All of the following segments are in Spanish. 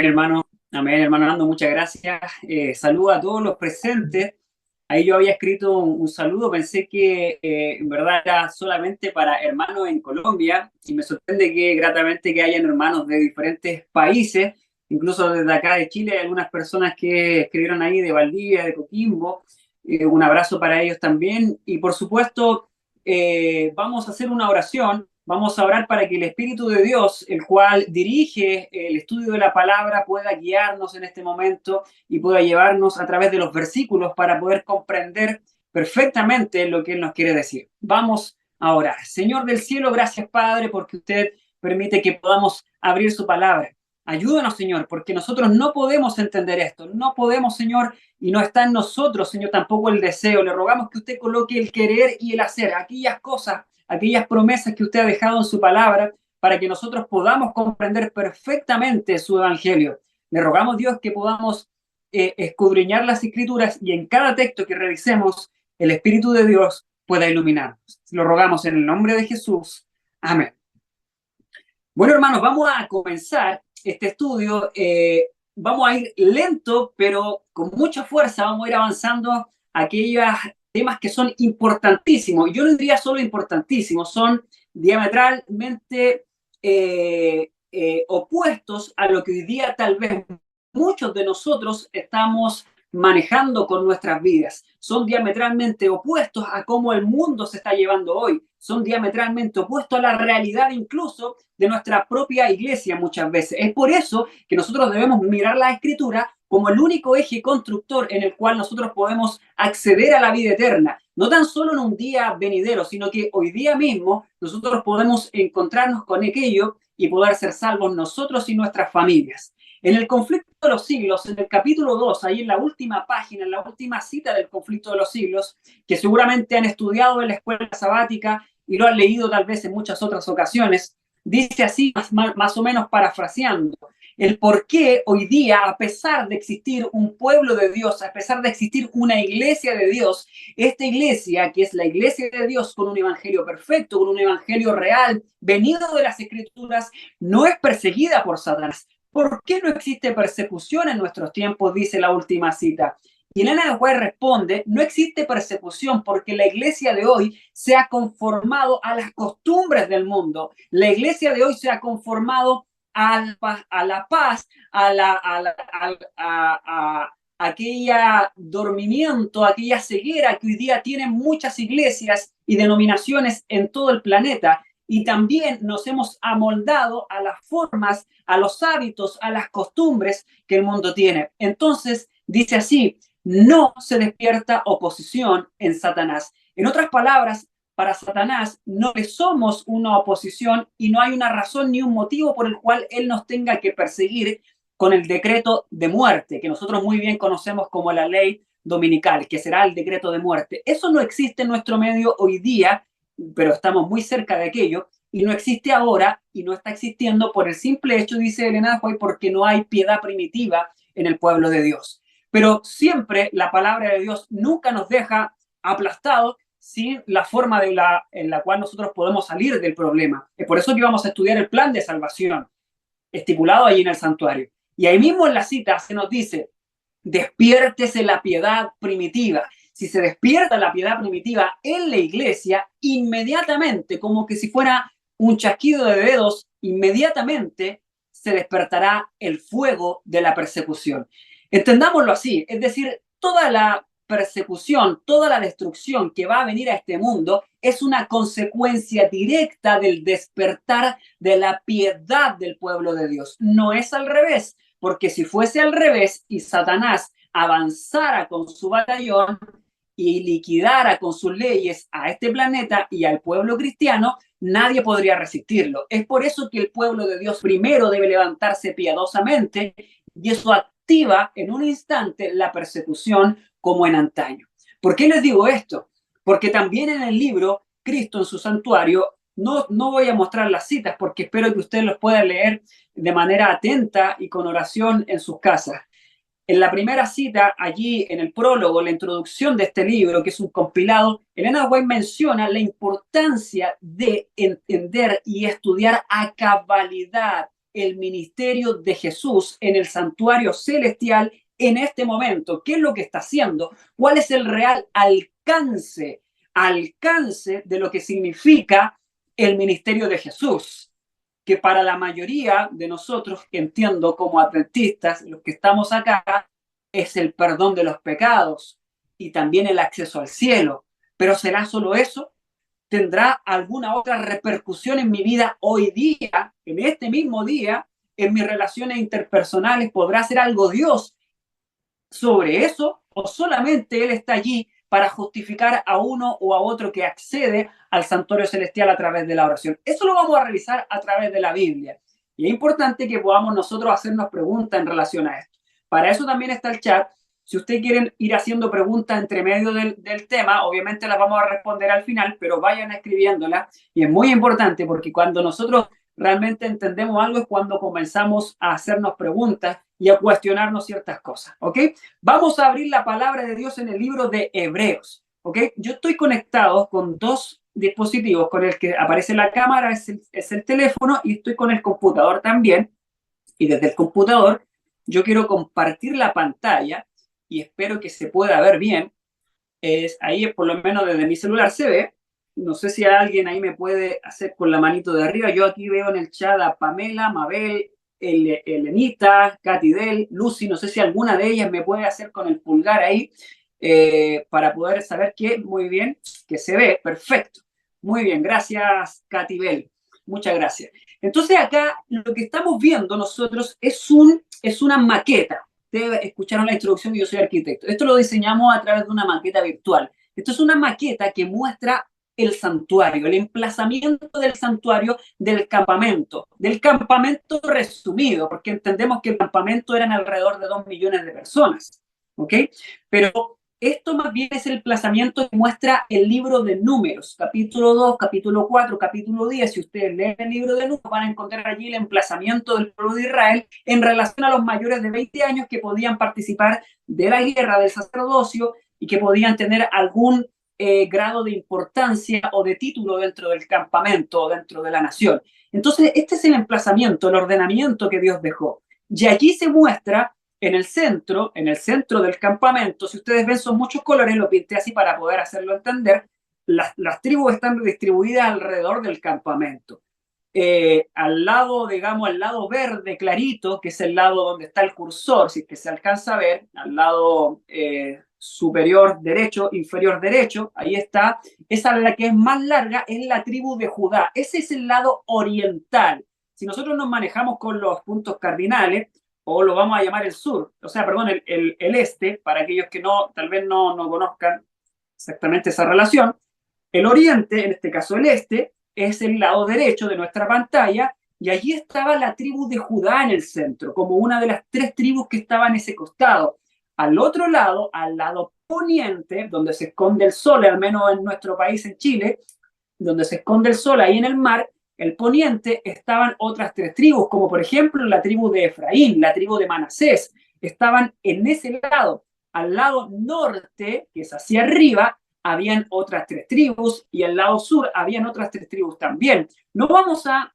Amén, hermano Nando, muchas gracias. Saludo a todos los presentes. Ahí yo había escrito un saludo, pensé que en verdad era solamente para hermanos en Colombia y me sorprende que gratamente que hayan hermanos de diferentes países, incluso desde acá de Chile hay algunas personas que escribieron ahí de Valdivia, de Coquimbo. Un abrazo para ellos también y por supuesto vamos a hacer una oración. Vamos a orar para que el Espíritu de Dios, el cual dirige el estudio de la palabra, pueda guiarnos en este momento y pueda llevarnos a través de los versículos para poder comprender perfectamente lo que Él nos quiere decir. Vamos a orar. Señor del cielo, gracias Padre, porque usted permite que podamos abrir su palabra. Ayúdanos, Señor, porque nosotros no podemos entender esto. No podemos, Señor, y no está en nosotros, Señor, tampoco el deseo. Le rogamos que usted coloque el querer y el hacer, aquellas promesas que usted ha dejado en su palabra, para que nosotros podamos comprender perfectamente su evangelio. Le rogamos, Dios, que podamos escudriñar las escrituras y en cada texto que revisemos, el Espíritu de Dios pueda iluminarnos. Lo rogamos en el nombre de Jesús. Amén. Bueno, hermanos, vamos a comenzar este estudio. Vamos a ir lento, pero con mucha fuerza. Vamos a ir avanzando a aquellos temas que son importantísimos. Yo no diría solo importantísimos, son diametralmente opuestos a lo que hoy día tal vez muchos de nosotros estamos manejando con nuestras vidas. Son diametralmente opuestos a cómo el mundo se está llevando hoy. Son diametralmente opuestos a la realidad incluso de nuestra propia iglesia muchas veces. Es por eso que nosotros debemos mirar la Escritura como el único eje constructor en el cual nosotros podemos acceder a la vida eterna. No tan solo en un día venidero, sino que hoy día mismo nosotros podemos encontrarnos con aquello y poder ser salvos nosotros y nuestras familias. En el conflicto de los siglos, en el capítulo 2, ahí en la última página, en la última cita del conflicto de los siglos, que seguramente han estudiado en la escuela sabática y lo han leído tal vez en muchas otras ocasiones, dice así, más o menos parafraseando, el por qué hoy día, a pesar de existir un pueblo de Dios, a pesar de existir una iglesia de Dios, esta iglesia, que es la iglesia de Dios con un evangelio perfecto, con un evangelio real, venido de las Escrituras, no es perseguida por Satanás. ¿Por qué no existe persecución en nuestros tiempos? Dice la última cita. Y Elena de White responde, no existe persecución porque la iglesia de hoy se ha conformado a las costumbres del mundo. La iglesia de hoy se ha conformado a la paz, a aquella dormimiento, aquella ceguera que hoy día tienen muchas iglesias y denominaciones en todo el planeta. Y también nos hemos amoldado a las formas, a los hábitos, a las costumbres que el mundo tiene. Entonces, dice así, no se despierta oposición en Satanás. En otras palabras, para Satanás no le somos una oposición y no hay una razón ni un motivo por el cual él nos tenga que perseguir con el decreto de muerte, que nosotros muy bien conocemos como la ley dominical, que será el decreto de muerte. Eso no existe en nuestro medio hoy día, pero estamos muy cerca de aquello, y no existe ahora, y no está existiendo por el simple hecho, dice Elena White, porque no hay piedad primitiva en el pueblo de Dios. Pero siempre la palabra de Dios nunca nos deja aplastados sin la forma en la cual nosotros podemos salir del problema. Es por eso que vamos a estudiar el plan de salvación estipulado allí en el santuario. Y ahí mismo en la cita se nos dice, despiértese la piedad primitiva. Si se despierta la piedad primitiva en la iglesia, inmediatamente, como que si fuera un chasquido de dedos, inmediatamente se despertará el fuego de la persecución. Entendámoslo así, es decir, toda la persecución, toda la destrucción que va a venir a este mundo es una consecuencia directa del despertar de la piedad del pueblo de Dios. No es al revés, porque si fuese al revés y Satanás avanzara con su batallón y liquidara con sus leyes a este planeta y al pueblo cristiano, nadie podría resistirlo. Es por eso que el pueblo de Dios primero debe levantarse piadosamente y eso activa en un instante la persecución como en antaño. ¿Por qué les digo esto? Porque también en el libro Cristo en su santuario, no voy a mostrar las citas porque espero que ustedes los puedan leer de manera atenta y con oración en sus casas. En la primera cita, allí en el prólogo, la introducción de este libro, que es un compilado, Elena White menciona la importancia de entender y estudiar a cabalidad el ministerio de Jesús en el santuario celestial en este momento. ¿Qué es lo que está haciendo? ¿Cuál es el real alcance de lo que significa el ministerio de Jesús? Que para la mayoría de nosotros, que entiendo como adventistas, los que estamos acá, es el perdón de los pecados y también el acceso al cielo. ¿Pero será solo eso? ¿Tendrá alguna otra repercusión en mi vida hoy día, en este mismo día, en mis relaciones interpersonales? ¿Podrá hacer algo Dios sobre eso? ¿O solamente Él está allí para justificar a uno o a otro que accede al santuario celestial a través de la oración? Eso lo vamos a revisar a través de la Biblia. Y es importante que podamos nosotros hacernos preguntas en relación a esto. Para eso también está el chat. Si ustedes quieren ir haciendo preguntas entre medio del tema, obviamente las vamos a responder al final, pero vayan escribiéndolas. Y es muy importante porque cuando nosotros realmente entendemos algo es cuando comenzamos a hacernos preguntas y a cuestionarnos ciertas cosas, ¿ok? Vamos a abrir la palabra de Dios en el libro de Hebreos, ¿ok? Yo estoy conectado con dos dispositivos, con el que aparece la cámara, es el teléfono, y estoy con el computador también, y desde el computador yo quiero compartir la pantalla y espero que se pueda ver bien. Ahí por lo menos desde mi celular se ve. No sé si alguien ahí me puede hacer con la manito de arriba. Yo aquí veo en el chat a Pamela, Mabel, Elenita, Katy Del, Lucy. No sé si alguna de ellas me puede hacer con el pulgar ahí para poder saber que muy bien, que se ve. Perfecto. Muy bien. Gracias, Katy Bell. Muchas gracias. Entonces acá lo que estamos viendo nosotros es una maqueta. Ustedes escucharon la introducción y yo soy arquitecto. Esto lo diseñamos a través de una maqueta virtual. Esto es una maqueta que muestra el santuario, el emplazamiento del santuario del campamento resumido, porque entendemos que el campamento eran alrededor de 2 millones de personas, ¿ok? Pero esto más bien es el emplazamiento que muestra el libro de Números, capítulo 2, capítulo 4, capítulo 10. Si ustedes leen el libro de Números, van a encontrar allí el emplazamiento del pueblo de Israel en relación a los mayores de 20 años que podían participar de la guerra, del sacerdocio, y que podían tener algún grado de importancia o de título dentro del campamento o dentro de la nación. Entonces, este es el emplazamiento, el ordenamiento que Dios dejó. Y allí se muestra en el centro del campamento. Si ustedes ven, son muchos colores, lo pinté así para poder hacerlo entender. Las tribus están distribuidas alrededor del campamento. Al lado, digamos, al lado verde clarito, que es el lado donde está el cursor, si es que se alcanza a ver, al lado superior derecho, inferior derecho, ahí está. Esa es la que es más larga, es la tribu de Judá. Ese es el lado oriental. Si nosotros nos manejamos con los puntos cardinales, o lo vamos a llamar el sur, o sea, perdón, el este, para aquellos que tal vez no conozcan exactamente esa relación, el oriente, en este caso el este, es el lado derecho de nuestra pantalla, y allí estaba la tribu de Judá en el centro, como una de las 3 tribus que estaban en ese costado. Al otro lado, al lado poniente, donde se esconde el sol, al menos en nuestro país, en Chile, donde se esconde el sol ahí en el mar, el poniente, estaban otras 3 tribus, como por ejemplo la tribu de Efraín, la tribu de Manasés, estaban en ese lado. Al lado norte, que es hacia arriba, habían otras 3 tribus, y al lado sur habían otras 3 tribus también. No vamos a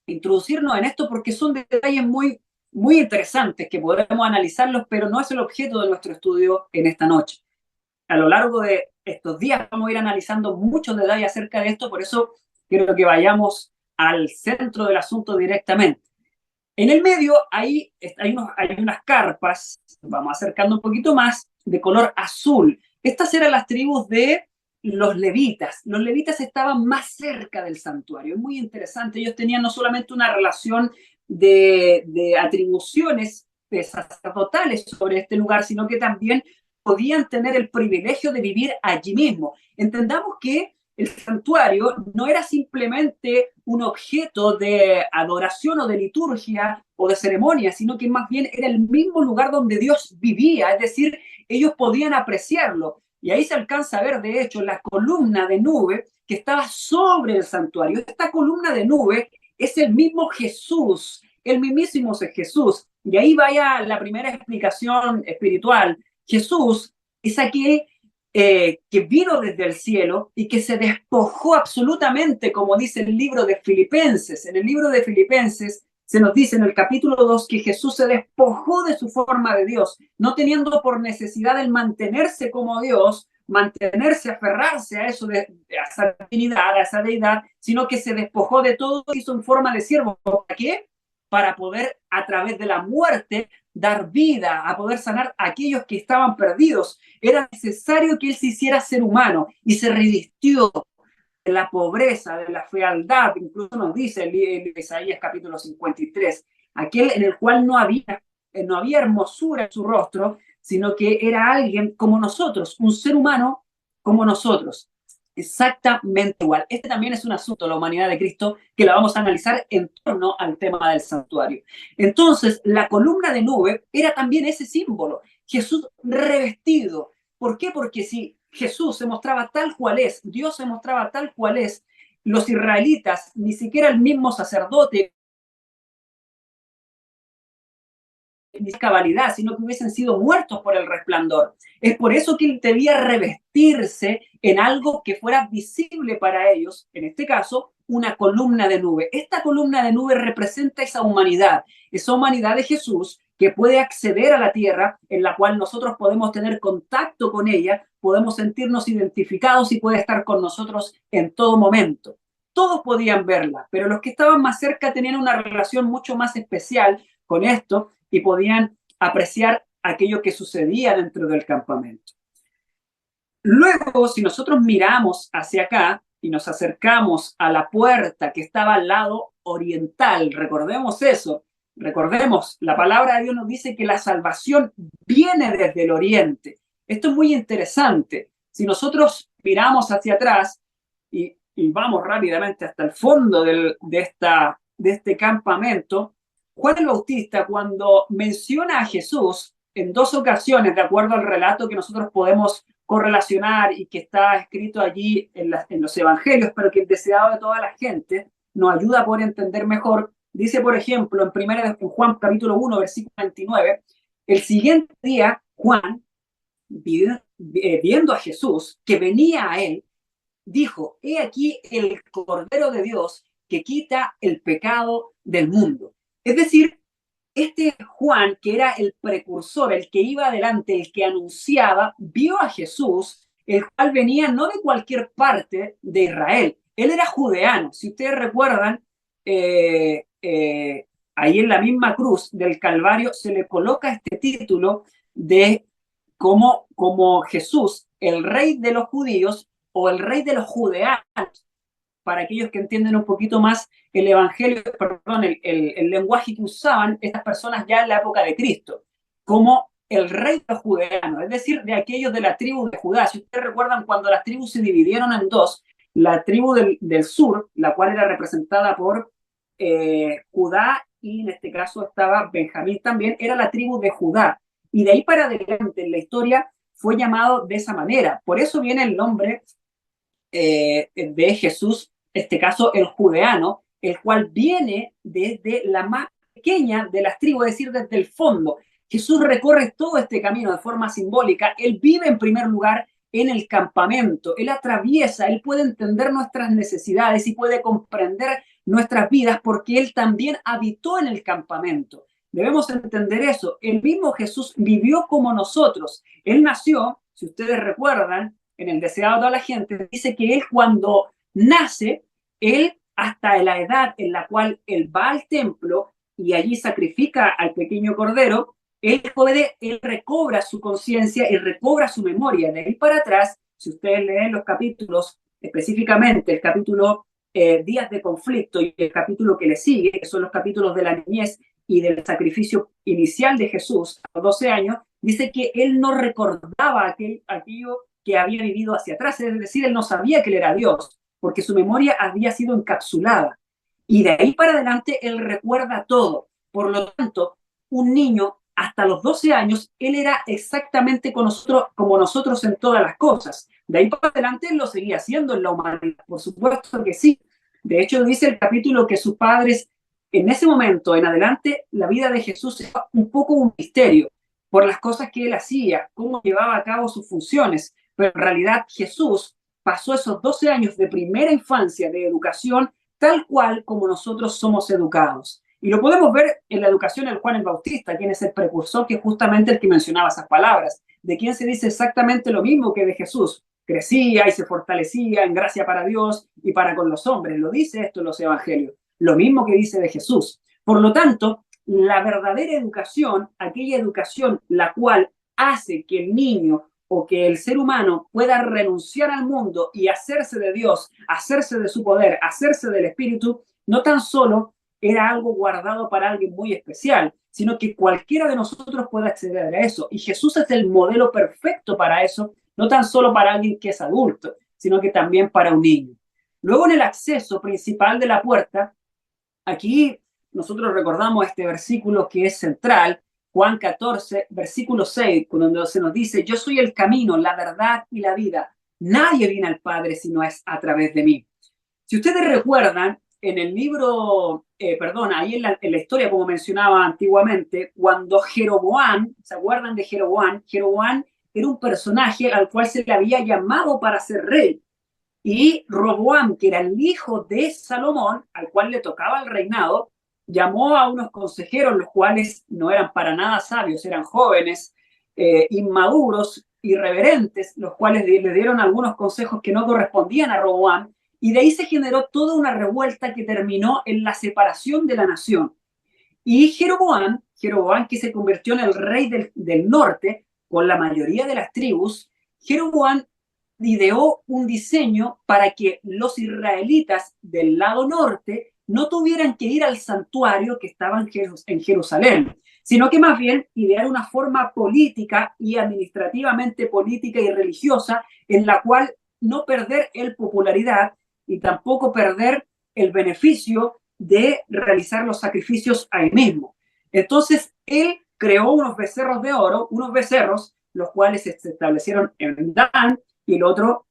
introducirnos en esto porque son detalles muy, muy interesantes que podemos analizarlos, pero no es el objeto de nuestro estudio en esta noche. A lo largo de estos días vamos a ir analizando muchos detalles acerca de esto, por eso quiero que vayamos al centro del asunto directamente. En el medio hay unas carpas, vamos acercando un poquito más, de color azul. Estas eran las tribus de los levitas. Los levitas estaban más cerca del santuario. Es muy interesante. Ellos tenían no solamente una relación de atribuciones sacerdotales sobre este lugar, sino que también podían tener el privilegio de vivir allí mismo. Entendamos que el santuario no era simplemente un objeto de adoración o de liturgia o de ceremonia, sino que más bien era el mismo lugar donde Dios vivía, es decir, ellos podían apreciarlo. Y ahí se alcanza a ver, de hecho, la columna de nube que estaba sobre el santuario. Esta columna de nube es el mismo Jesús, el mismísimo Jesús. Y ahí vaya la primera explicación espiritual. Jesús es aquel que vino desde el cielo y que se despojó absolutamente, como dice el libro de Filipenses. En el libro de Filipenses, se nos dice en el capítulo 2 que Jesús se despojó de su forma de Dios, no teniendo por necesidad el mantenerse como Dios, mantenerse, aferrarse a eso, a esa divinidad, a esa deidad, sino que se despojó de todo y hizo en forma de siervo. ¿Para qué? Para poder, a través de la muerte, dar vida, a poder sanar a aquellos que estaban perdidos. Era necesario que él se hiciera ser humano y se revistió de la pobreza, de la fealdad. Incluso nos dice el Isaías capítulo 53, aquel en el cual no había hermosura en su rostro, sino que era alguien como nosotros, un ser humano como nosotros, exactamente igual. Este también es un asunto, la humanidad de Cristo, que la vamos a analizar en torno al tema del santuario. Entonces, la columna de nube era también ese símbolo, Jesús revestido. ¿Por qué? Porque si Jesús se mostraba tal cual es, Dios se mostraba tal cual es, los israelitas, ni siquiera el mismo sacerdote, ni cabalidad, sino que hubiesen sido muertos por el resplandor. Es por eso que él debía revestirse en algo que fuera visible para ellos, en este caso, una columna de nube. Esta columna de nube representa esa humanidad de Jesús que puede acceder a la tierra, en la cual nosotros podemos tener contacto con ella, podemos sentirnos identificados y puede estar con nosotros en todo momento. Todos podían verla, pero los que estaban más cerca tenían una relación mucho más especial con esto y podían apreciar aquello que sucedía dentro del campamento. Luego, si nosotros miramos hacia acá y nos acercamos a la puerta que estaba al lado oriental, recordemos eso, recordemos, la palabra de Dios nos dice que la salvación viene desde el oriente. Esto es muy interesante. Si nosotros miramos hacia atrás y vamos rápidamente hasta el fondo de este campamento, Juan el Bautista, cuando menciona a Jesús en dos ocasiones, de acuerdo al relato que nosotros podemos correlacionar y que está escrito allí en los evangelios, pero que el deseado de toda la gente nos ayuda a poder entender mejor, dice, por ejemplo, en Juan capítulo 1, versículo 29, el siguiente día, Juan, viendo a Jesús, que venía a él, dijo, he aquí el Cordero de Dios que quita el pecado del mundo. Es decir, este Juan, que era el precursor, el que iba adelante, el que anunciaba, vio a Jesús, el cual venía no de cualquier parte de Israel. Él era judeano. Si ustedes recuerdan, ahí en la misma cruz del Calvario se le coloca este título de como Jesús, el rey de los judíos o el rey de los judeanos, para aquellos que entienden un poquito más el evangelio, perdón, el lenguaje que usaban estas personas ya en la época de Cristo, como el rey de los judeanos, es decir, de aquellos de la tribu de Judá. Si ustedes recuerdan, cuando las tribus se dividieron en dos, la tribu del sur, la cual era representada por Judá, y en este caso estaba Benjamín también, era la tribu de Judá. Y de ahí para adelante en la historia fue llamado de esa manera. Por eso viene el nombre de Jesús, en este caso el judeano, el cual viene desde la más pequeña de las tribus, es decir, desde el fondo. Jesús recorre todo este camino de forma simbólica. Él vive en primer lugar en el campamento. Él atraviesa, él puede entender nuestras necesidades y puede comprender nuestras vidas porque él también habitó en el campamento. Debemos entender eso. El mismo Jesús vivió como nosotros. Él nació, si ustedes recuerdan, en el deseado de toda la gente, dice que él cuando nace, él hasta la edad en la cual él va al templo y allí sacrifica al pequeño cordero, él recobra su conciencia y recobra su memoria. De ahí para atrás, si ustedes leen los capítulos, específicamente el capítulo Días de Conflicto y el capítulo que le sigue, que son los capítulos de la niñez y del sacrificio inicial de Jesús a los 12 años, dice que él no recordaba aquello que había vivido hacia atrás, es decir, él no sabía que él era Dios, porque su memoria había sido encapsulada. Y de ahí para adelante él recuerda todo. Por lo tanto, un niño hasta los 12 años, él era exactamente como nosotros en todas las cosas. De ahí para adelante él lo seguía haciendo en la humanidad, por supuesto que sí. De hecho, dice el capítulo que sus padres, en ese momento en adelante, la vida de Jesús era un poco un misterio por las cosas que él hacía, cómo llevaba a cabo sus funciones. Pero en realidad Jesús pasó esos 12 años de primera infancia, de educación, tal cual como nosotros somos educados. Y lo podemos ver en la educación de Juan el Bautista, quien es el precursor, que es justamente el que mencionaba esas palabras, de quien se dice exactamente lo mismo que de Jesús. Crecía y se fortalecía en gracia para Dios y para con los hombres. Lo dice esto en los evangelios. Lo mismo que dice de Jesús. Por lo tanto, la verdadera educación, aquella educación la cual hace que el niño o que el ser humano pueda renunciar al mundo y hacerse de Dios, hacerse de su poder, hacerse del Espíritu, no tan solo era algo guardado para alguien muy especial, sino que cualquiera de nosotros puede acceder a eso. Y Jesús es el modelo perfecto para eso, no tan solo para alguien que es adulto, sino que también para un niño. Luego, en el acceso principal de la puerta, aquí nosotros recordamos este versículo que es central, Juan 14, versículo 6, cuando se nos dice: yo soy el camino, la verdad y la vida. Nadie viene al Padre si no es a través de mí. Si ustedes recuerdan, en el libro, ahí en la historia, como mencionaba antiguamente, cuando Jeroboam, ¿se acuerdan de Jeroboam? Jeroboam era un personaje al cual se le había llamado para ser rey. Y Roboam, que era el hijo de Salomón, al cual le tocaba el reinado, llamó a unos consejeros, los cuales no eran para nada sabios, eran jóvenes, inmaduros, irreverentes, los cuales le dieron algunos consejos que no correspondían a Roboam, y de ahí se generó toda una revuelta que terminó en la separación de la nación. Y Jeroboam que se convirtió en el rey del norte, con la mayoría de las tribus, Jeroboam ideó un diseño para que los israelitas del lado norte no tuvieran que ir al santuario que estaba en Jerusalén, sino que más bien idear una forma política y administrativamente política y religiosa en la cual no perder el popularidad y tampoco perder el beneficio de realizar los sacrificios a él mismo. Entonces, él creó unos becerros de oro, unos becerros, los cuales se establecieron en Dan y el otro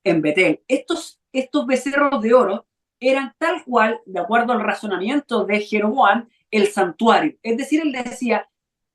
en Betel. Estos becerros de oro eran tal cual, de acuerdo al razonamiento de Jeroboam, el santuario. Es decir, él decía: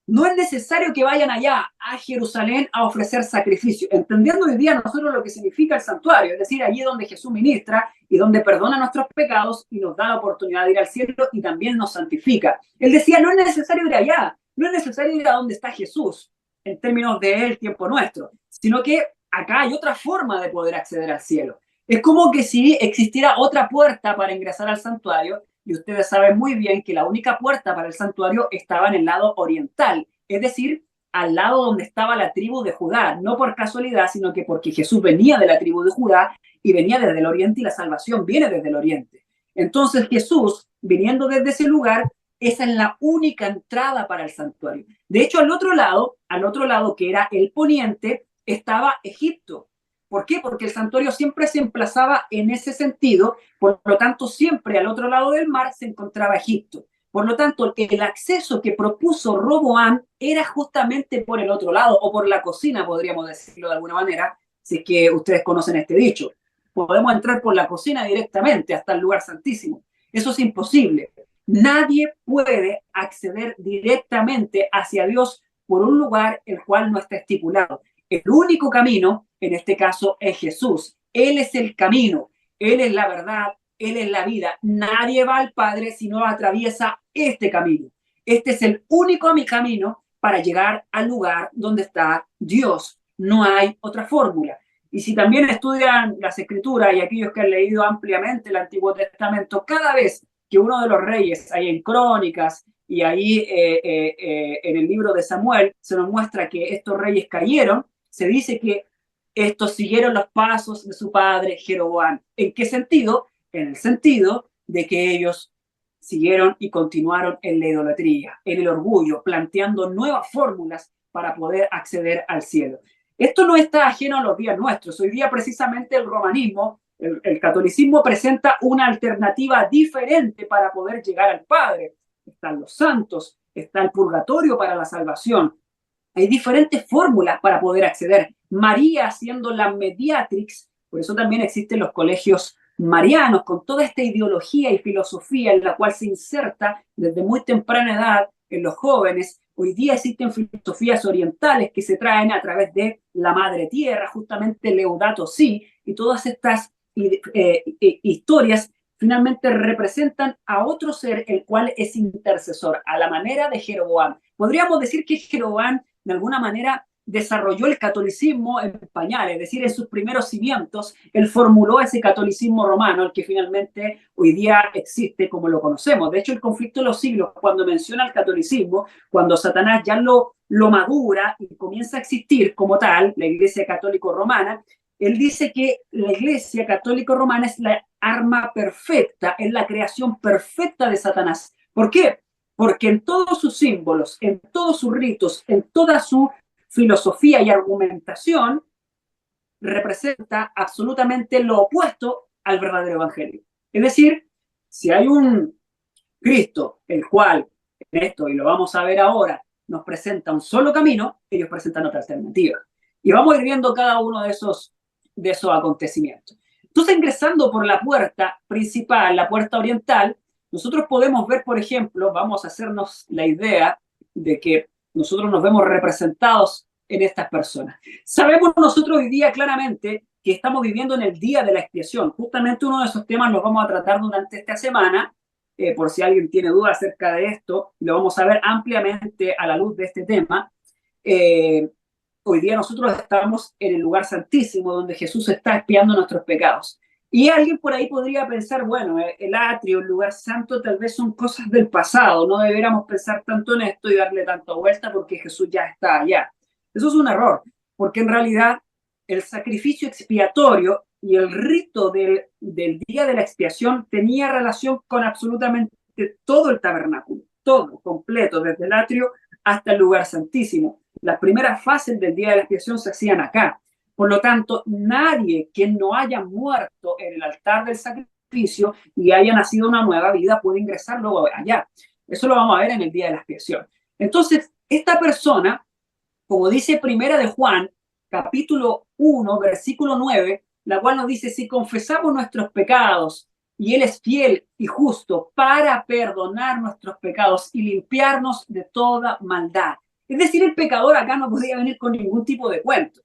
no es necesario que vayan allá a Jerusalén a ofrecer sacrificio, entendiendo hoy día nosotros lo que significa el santuario, es decir, allí donde Jesús ministra y donde perdona nuestros pecados y nos da la oportunidad de ir al cielo y también nos santifica. Él decía: no es necesario ir allá, no es necesario ir a donde está Jesús, en términos del tiempo nuestro, sino que acá hay otra forma de poder acceder al cielo. Es como que si existiera otra puerta para ingresar al santuario, y ustedes saben muy bien que la única puerta para el santuario estaba en el lado oriental, es decir, al lado donde estaba la tribu de Judá, no por casualidad, sino que porque Jesús venía de la tribu de Judá y venía desde el oriente y la salvación viene desde el oriente. Entonces Jesús, viniendo desde ese lugar, esa es la única entrada para el santuario. De hecho, al otro lado que era el poniente, estaba Egipto. ¿Por qué? Porque el santuario siempre se emplazaba en ese sentido, por lo tanto, siempre al otro lado del mar se encontraba Egipto. Por lo tanto, el acceso que propuso Roboam era justamente por el otro lado, o por la cocina, podríamos decirlo de alguna manera, si es que ustedes conocen este dicho. Podemos entrar por la cocina directamente hasta el lugar santísimo. Eso es imposible. Nadie puede acceder directamente hacia Dios por un lugar el cual no está estipulado. El único camino, en este caso, es Jesús. Él es el camino, Él es la verdad, Él es la vida. Nadie va al Padre si no atraviesa este camino. Este es el único camino para llegar al lugar donde está Dios. No hay otra fórmula. Y si también estudian las Escrituras y aquellos que han leído ampliamente el Antiguo Testamento, cada vez que uno de los reyes, ahí en Crónicas y ahí en el libro de Samuel, se nos muestra que estos reyes cayeron, se dice que estos siguieron los pasos de su padre Jeroboam. ¿En qué sentido? En el sentido de que ellos siguieron y continuaron en la idolatría, en el orgullo, planteando nuevas fórmulas para poder acceder al cielo. Esto no está ajeno a los días nuestros. Hoy día precisamente el romanismo, el catolicismo presenta una alternativa diferente para poder llegar al Padre. Están los santos, está el purgatorio para la salvación. Hay diferentes fórmulas para poder acceder. María siendo la mediatrix, por eso también existen los colegios marianos, con toda esta ideología y filosofía en la cual se inserta desde muy temprana edad en los jóvenes. Hoy día existen filosofías orientales que se traen a través de la Madre Tierra, justamente Laudato Si, y todas estas historias finalmente representan a otro ser, el cual es intercesor, a la manera de Jeroboam. Podríamos decir que Jeroboam, de alguna manera, desarrolló el catolicismo en pañales, es decir, en sus primeros cimientos, él formuló ese catolicismo romano, el que finalmente hoy día existe como lo conocemos. De hecho, el conflicto de los siglos, cuando menciona el catolicismo, cuando Satanás ya lo madura y comienza a existir como tal, la Iglesia Católica Romana, él dice que la Iglesia Católica Romana es la arma perfecta, es la creación perfecta de Satanás. ¿Por qué? Porque en todos sus símbolos, en todos sus ritos, en toda su filosofía y argumentación, representa absolutamente lo opuesto al verdadero evangelio. Es decir, si hay un Cristo, el cual, en esto, y lo vamos a ver ahora, nos presenta un solo camino, ellos presentan otra alternativa. Y vamos a ir viendo cada uno de esos acontecimientos. Entonces, ingresando por la puerta principal, la puerta oriental, nosotros podemos ver, por ejemplo, vamos a hacernos la idea de que nosotros nos vemos representados en estas personas. Sabemos nosotros hoy día claramente que estamos viviendo en el día de la expiación. Justamente uno de esos temas los vamos a tratar durante esta semana, por si alguien tiene dudas acerca de esto, lo vamos a ver ampliamente a la luz de este tema. Hoy día nosotros estamos en el lugar santísimo donde Jesús está expiando nuestros pecados. Y alguien por ahí podría pensar, bueno, el atrio, el lugar santo, tal vez son cosas del pasado, no deberíamos pensar tanto en esto y darle tanta vuelta porque Jesús ya está allá. Eso es un error, porque en realidad el sacrificio expiatorio y el rito del día de la expiación tenía relación con absolutamente todo el tabernáculo, todo, completo, desde el atrio hasta el lugar santísimo. Las primeras fases del día de la expiación se hacían acá. Por lo tanto, nadie que no haya muerto en el altar del sacrificio y haya nacido una nueva vida puede ingresar luego allá. Eso lo vamos a ver en el día de la expiación. Entonces, esta persona, como dice Primera de Juan, capítulo 1, versículo 9, la cual nos dice, si confesamos nuestros pecados, y Él es fiel y justo para perdonar nuestros pecados y limpiarnos de toda maldad. Es decir, el pecador acá no podía venir con ningún tipo de cuento.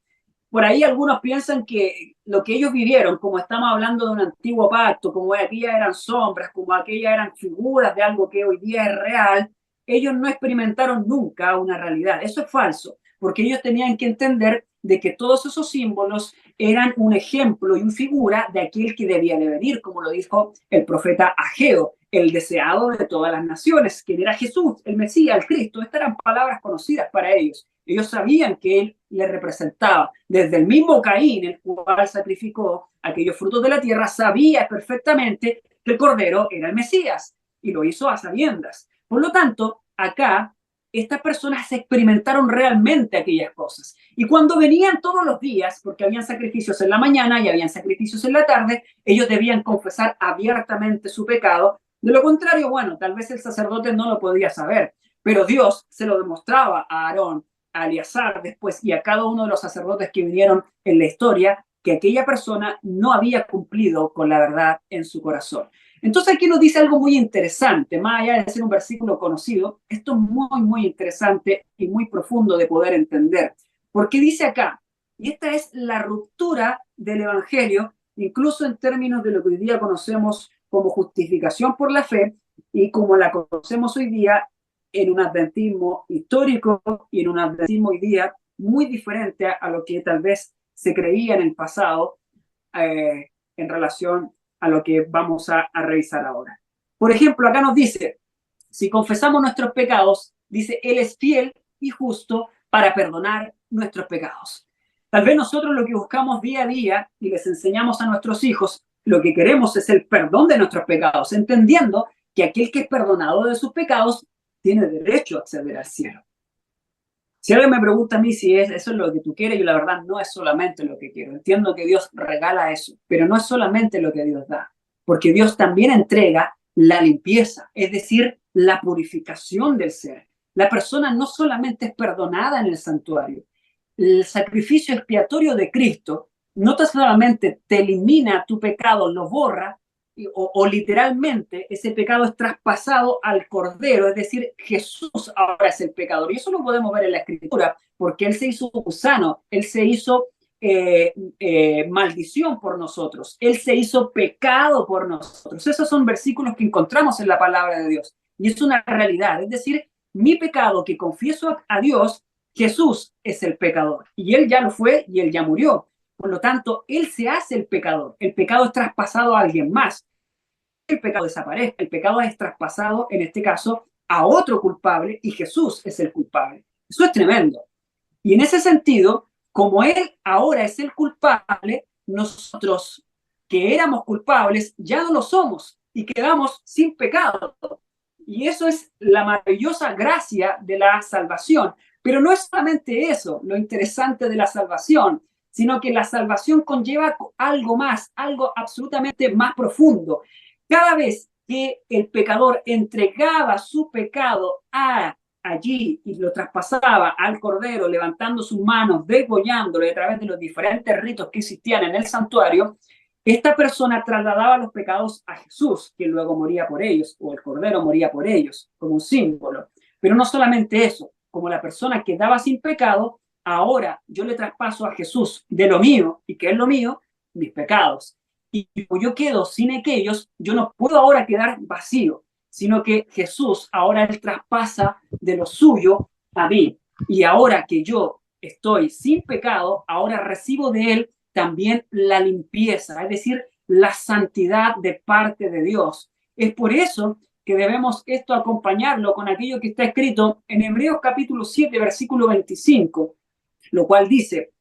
Por ahí algunos piensan que lo que ellos vivieron, como estamos hablando de un antiguo pacto, como aquellas eran sombras, como aquellas eran figuras de algo que hoy día es real, ellos no experimentaron nunca una realidad. Eso es falso, porque ellos tenían que entender de que todos esos símbolos eran un ejemplo y una figura de aquel que debía de venir, como lo dijo el profeta Ageo, el deseado de todas las naciones, que era Jesús, el Mesías, el Cristo. Estas eran palabras conocidas para ellos. Ellos sabían que Él les representaba. Desde el mismo Caín, el cual sacrificó aquellos frutos de la tierra, sabía perfectamente que el Cordero era el Mesías y lo hizo a sabiendas. Por lo tanto, acá estas personas experimentaron realmente aquellas cosas. Y cuando venían todos los días, porque habían sacrificios en la mañana y habían sacrificios en la tarde, ellos debían confesar abiertamente su pecado. De lo contrario, bueno, tal vez el sacerdote no lo podía saber, pero Dios se lo demostraba a Aarón, a Eleazar después y a cada uno de los sacerdotes que vinieron en la historia, que aquella persona no había cumplido con la verdad en su corazón. Entonces aquí nos dice algo muy interesante, más allá de ser un versículo conocido, esto es muy, muy interesante y muy profundo de poder entender. Porque dice acá, y esta es la ruptura del evangelio, incluso en términos de lo que hoy día conocemos como justificación por la fe y como la conocemos hoy día en un adventismo histórico y en un adventismo hoy día muy diferente a lo que tal vez se creía en el pasado en relación a lo que vamos a revisar ahora. Por ejemplo, acá nos dice, si confesamos nuestros pecados, dice, Él es fiel y justo para perdonar nuestros pecados. Tal vez nosotros lo que buscamos día a día y les enseñamos a nuestros hijos, lo que queremos es el perdón de nuestros pecados, entendiendo que aquel que es perdonado de sus pecados tiene derecho a acceder al cielo. Si alguien me pregunta a mí si eso es lo que tú quieres, yo la verdad no es solamente lo que quiero. Entiendo que Dios regala eso, pero no es solamente lo que Dios da, porque Dios también entrega la limpieza, es decir, la purificación del ser. La persona no solamente es perdonada en el santuario, el sacrificio expiatorio de Cristo no solamente te elimina tu pecado, lo borra, o literalmente ese pecado es traspasado al Cordero, es decir, Jesús ahora es el pecador. Y eso lo podemos ver en la Escritura, porque Él se hizo gusano, Él se hizo maldición por nosotros. Él se hizo pecado por nosotros. Esos son versículos que encontramos en la palabra de Dios. Y es una realidad. Es decir, mi pecado que confieso a Dios, Jesús es el pecador. Y Él ya lo fue y Él ya murió. Por lo tanto, Él se hace el pecador. El pecado es traspasado a alguien más. El pecado desaparece. El pecado es traspasado, en este caso, a otro culpable y Jesús es el culpable. Eso es tremendo. Y en ese sentido, como Él ahora es el culpable, nosotros que éramos culpables ya no lo somos y quedamos sin pecado. Y eso es la maravillosa gracia de la salvación. Pero no es solamente eso, lo interesante de la salvación, sino que la salvación conlleva algo más, algo absolutamente más profundo. Cada vez que el pecador entregaba su pecado allí y lo traspasaba al Cordero, levantando sus manos, degollándolo a través de los diferentes ritos que existían en el santuario, esta persona trasladaba los pecados a Jesús, que luego moría por ellos, o el Cordero moría por ellos, como un símbolo. Pero no solamente eso, como la persona quedaba sin pecado, ahora yo le traspaso a Jesús de lo mío, y que es lo mío, mis pecados. Y como yo quedo sin aquellos, yo no puedo ahora quedar vacío, sino que Jesús ahora Él traspasa de lo suyo a mí. Y ahora que yo estoy sin pecado, ahora recibo de Él también la limpieza, es decir, la santidad de parte de Dios. Es por eso que debemos esto acompañarlo con aquello que está escrito en Hebreos capítulo 7, versículo 25, lo cual dice,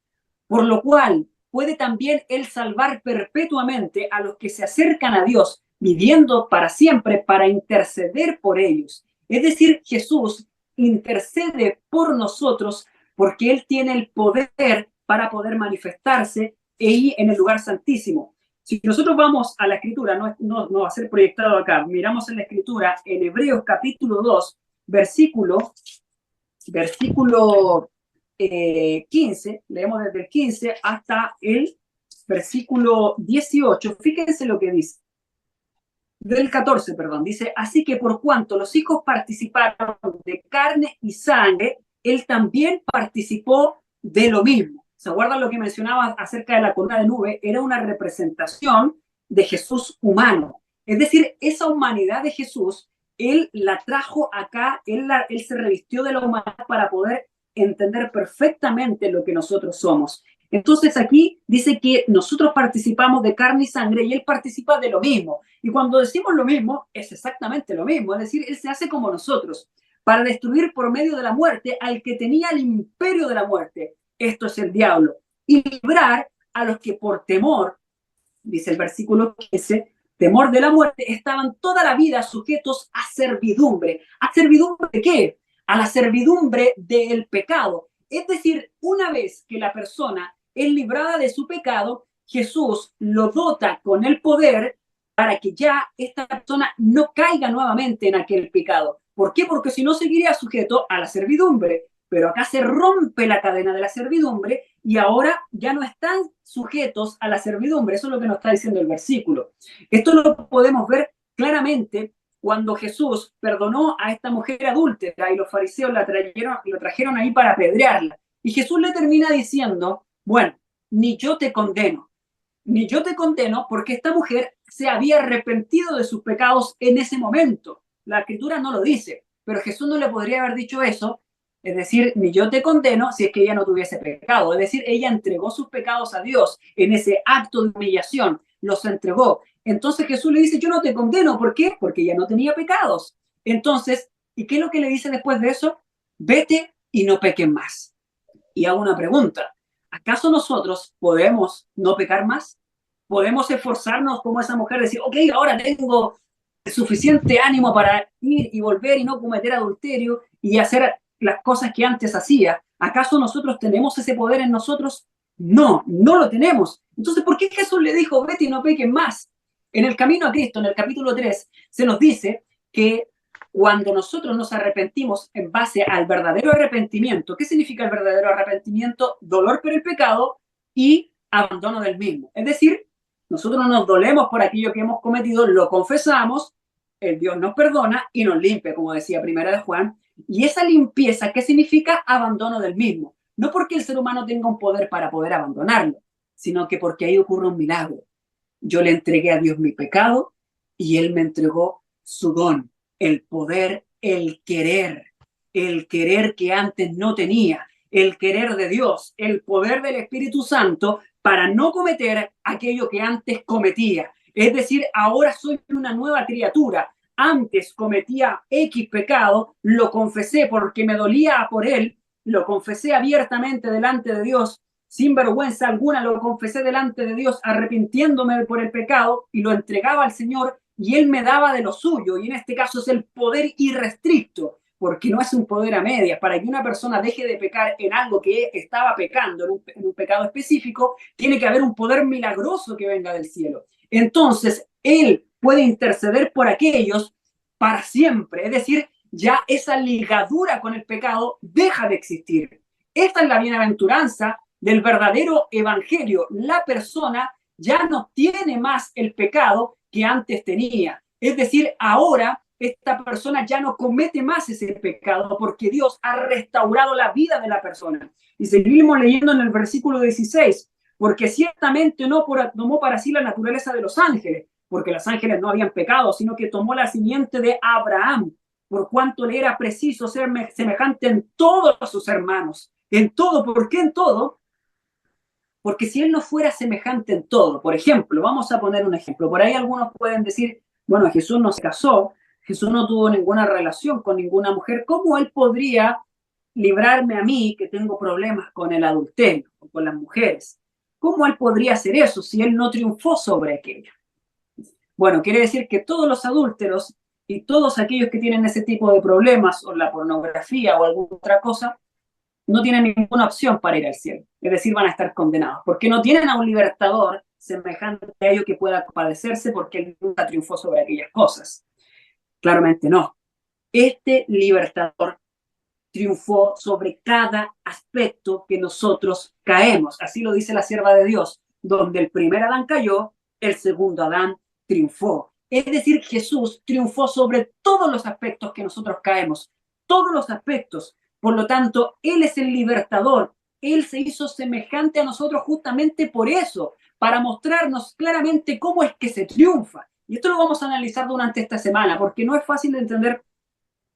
por lo cual puede también Él salvar perpetuamente a los que se acercan a Dios, viviendo para siempre para interceder por ellos. Es decir, Jesús intercede por nosotros porque Él tiene el poder para poder manifestarse ahí en el lugar santísimo. Si nosotros vamos a la escritura, no va a ser proyectado acá, miramos en la escritura en Hebreos capítulo 2, versículo 15, leemos desde el 15 hasta el versículo 18, fíjense lo que dice. Del 14, perdón, dice, así que por cuanto los hijos participaron de carne y sangre, Él también participó de lo mismo. ¿Se acuerdan lo que mencionaba acerca de la columna de nube? Era una representación de Jesús humano. Es decir, esa humanidad de Jesús, Él la trajo acá, Él se revistió de la humanidad para poder entender perfectamente lo que nosotros somos. Entonces aquí dice que nosotros participamos de carne y sangre y Él participa de lo mismo. Y cuando decimos lo mismo, es exactamente lo mismo. Es decir, Él se hace como nosotros para destruir por medio de la muerte al que tenía el imperio de la muerte. Esto es el diablo. Y librar a los que por temor, dice el versículo 15, temor de la muerte, estaban toda la vida sujetos a servidumbre. ¿A servidumbre de qué? A la servidumbre del pecado. Es decir, una vez que la persona es librada de su pecado, Jesús lo dota con el poder para que ya esta persona no caiga nuevamente en aquel pecado. ¿Por qué? Porque si no seguiría sujeto a la servidumbre. Pero acá se rompe la cadena de la servidumbre y ahora ya no están sujetos a la servidumbre. Eso es lo que nos está diciendo el versículo. Esto lo podemos ver claramente cuando Jesús perdonó a esta mujer adúltera y los fariseos lo trajeron ahí para apedrearla. Y Jesús le termina diciendo, bueno, ni yo te condeno porque esta mujer se había arrepentido de sus pecados en ese momento. La escritura no lo dice, pero Jesús no le podría haber dicho eso, es decir, ni yo te condeno si es que ella no tuviese pecado. Es decir, ella entregó sus pecados a Dios en ese acto de humillación, los entregó. Entonces Jesús le dice, yo no te condeno. ¿Por qué? Porque ella no tenía pecados. Entonces, ¿y qué es lo que le dice después de eso? Vete y no peques más. Y hago una pregunta. ¿Acaso nosotros podemos no pecar más? ¿Podemos esforzarnos como esa mujer, decir, ok, ahora tengo suficiente ánimo para ir y volver y no cometer adulterio y hacer las cosas que antes hacía? ¿Acaso nosotros tenemos ese poder en nosotros? No, no lo tenemos. Entonces, ¿por qué Jesús le dijo, vete y no peques más? En el camino a Cristo, en el capítulo 3, se nos dice que cuando nosotros nos arrepentimos en base al verdadero arrepentimiento, ¿qué significa el verdadero arrepentimiento? Dolor por el pecado y abandono del mismo. Es decir, nosotros nos dolemos por aquello que hemos cometido, lo confesamos, el Dios nos perdona y nos limpia, como decía Primera de Juan. Y esa limpieza, ¿qué significa? Abandono del mismo. no porque el ser humano tenga un poder para poder abandonarlo, sino que porque ahí ocurre un milagro. Yo le entregué a Dios mi pecado y Él me entregó su don, el poder, el querer que antes no tenía, el querer de Dios, el poder del Espíritu Santo para no cometer aquello que antes cometía. Es decir, ahora soy una nueva criatura. Antes cometía X pecado, lo confesé porque me dolía por él, lo confesé abiertamente delante de Dios, sin vergüenza alguna, lo confesé delante de Dios, arrepintiéndome por el pecado y lo entregaba al Señor y Él me daba de lo suyo. Y en este caso es el poder irrestricto, porque no es un poder a medias. Para que una persona deje de pecar en algo que estaba pecando, en un pecado específico, tiene que haber un poder milagroso que venga del cielo. Entonces, Él puede interceder por aquellos para siempre. Es decir, ya esa ligadura con el pecado deja de existir. Esta es la bienaventuranza del verdadero evangelio. La persona ya no tiene más el pecado que antes tenía. Es decir, ahora esta persona ya no comete más ese pecado porque Dios ha restaurado la vida de la persona. Y seguimos leyendo en el versículo 16, porque ciertamente no tomó para sí la naturaleza de los ángeles, porque los ángeles no habían pecado, sino que tomó la simiente de Abraham, por cuanto le era preciso ser semejante en todos sus hermanos. En todo, ¿por qué en todo? Porque si él no fuera semejante en todo, por ejemplo, vamos a poner un ejemplo, por ahí algunos pueden decir, bueno, Jesús no se casó, Jesús no tuvo ninguna relación con ninguna mujer, ¿cómo él podría librarme a mí que tengo problemas con el adulterio o con las mujeres? ¿Cómo él podría hacer eso si él no triunfó sobre aquello? Bueno, quiere decir que todos los adúlteros y todos aquellos que tienen ese tipo de problemas o la pornografía o alguna otra cosa, no tienen ninguna opción para ir al cielo. Es decir, van a estar condenados, porque no tienen a un libertador semejante a ellos que pueda compadecerse porque él nunca triunfó sobre aquellas cosas. Claramente no. Este libertador triunfó sobre cada aspecto que nosotros caemos. Así lo dice la sierva de Dios. Donde el primer Adán cayó, el segundo Adán triunfó. Es decir, Jesús triunfó sobre todos los aspectos que nosotros caemos. Todos los aspectos. Por lo tanto, Él es el libertador. Él se hizo semejante a nosotros justamente por eso, para mostrarnos claramente cómo es que se triunfa. Y esto lo vamos a analizar durante esta semana, porque no es fácil de entender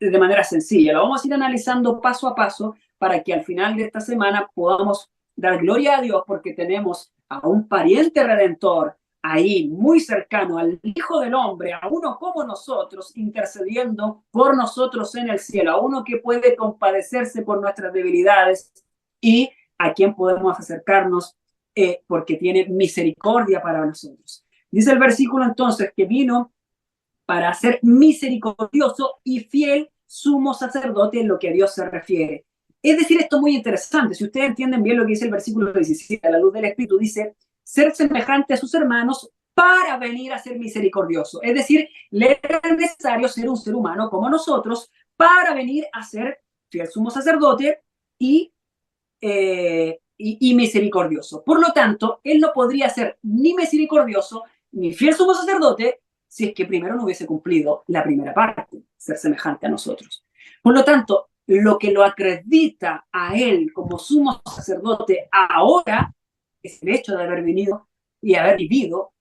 de manera sencilla. Lo vamos a ir analizando paso a paso para que al final de esta semana podamos dar gloria a Dios porque tenemos a un pariente redentor ahí muy cercano al Hijo del Hombre, a uno como nosotros, intercediendo por nosotros en el cielo, a uno que puede compadecerse por nuestras debilidades y a quien podemos acercarnos porque tiene misericordia para nosotros. Dice el versículo entonces que vino para ser misericordioso y fiel sumo sacerdote en lo que a Dios se refiere. Es decir, esto es muy interesante. Si ustedes entienden bien lo que dice el versículo 17, a la luz del Espíritu, dice, ser semejante a sus hermanos para venir a ser misericordioso. Es decir, le era necesario ser un ser humano como nosotros para venir a ser fiel sumo sacerdote y misericordioso. Por lo tanto, él no podría ser ni misericordioso ni fiel sumo sacerdote si es que primero no hubiese cumplido la primera parte, ser semejante a nosotros. Por lo tanto, lo que lo acredita a él como sumo sacerdote ahora es el hecho de haber venido y haber vivido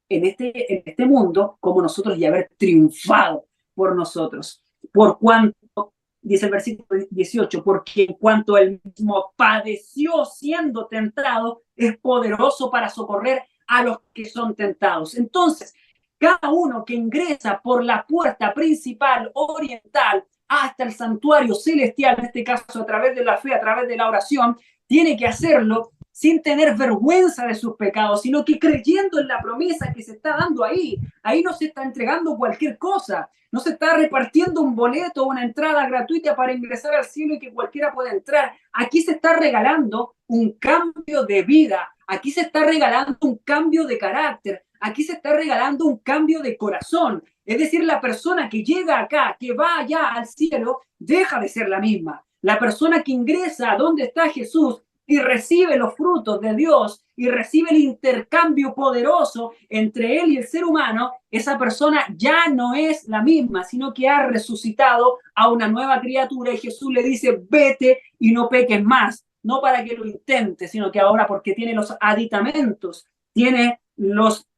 en este mundo como nosotros y haber triunfado por nosotros. Por cuanto, dice el versículo 18, porque en cuanto él mismo padeció siendo tentado, es poderoso para socorrer a los que son tentados. Entonces, cada uno que ingresa por la puerta principal oriental hasta el santuario celestial, en este caso a través de la fe, a través de la oración, tiene que hacerlo sin tener vergüenza de sus pecados, sino que creyendo en la promesa que se está dando ahí. Ahí no se está entregando cualquier cosa, no se está repartiendo un boleto o una entrada gratuita para ingresar al cielo y que cualquiera pueda entrar. Aquí se está regalando un cambio de vida, aquí se está regalando un cambio de carácter, aquí se está regalando un cambio de corazón. Es decir, la persona que llega acá, que va allá al cielo, deja de ser la misma. La persona que ingresa a donde está Jesús y recibe los frutos de Dios y recibe el intercambio poderoso entre él y el ser humano, esa persona ya no es la misma, sino que ha resucitado a una nueva criatura y Jesús le dice, vete y no peques más. no para que lo intente, sino que ahora porque tiene los aditamentos, tiene los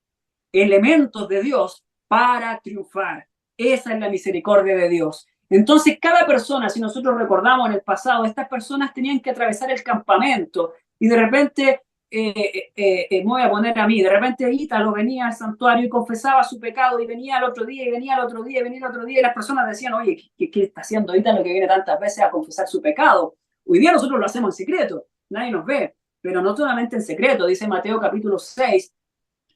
elementos de Dios para triunfar. Esa es la misericordia de Dios. Entonces, cada persona, si nosotros recordamos en el pasado, estas personas tenían que atravesar el campamento y de repente, me voy a poner a mí, de repente Ítalo venía al santuario y confesaba su pecado y venía al otro día y venía al otro día y venía al otro día y las personas decían, oye, ¿qué está haciendo Ítalo que viene tantas veces a confesar su pecado? Hoy día nosotros lo hacemos en secreto, nadie nos ve, pero no solamente en secreto, dice Mateo capítulo 6,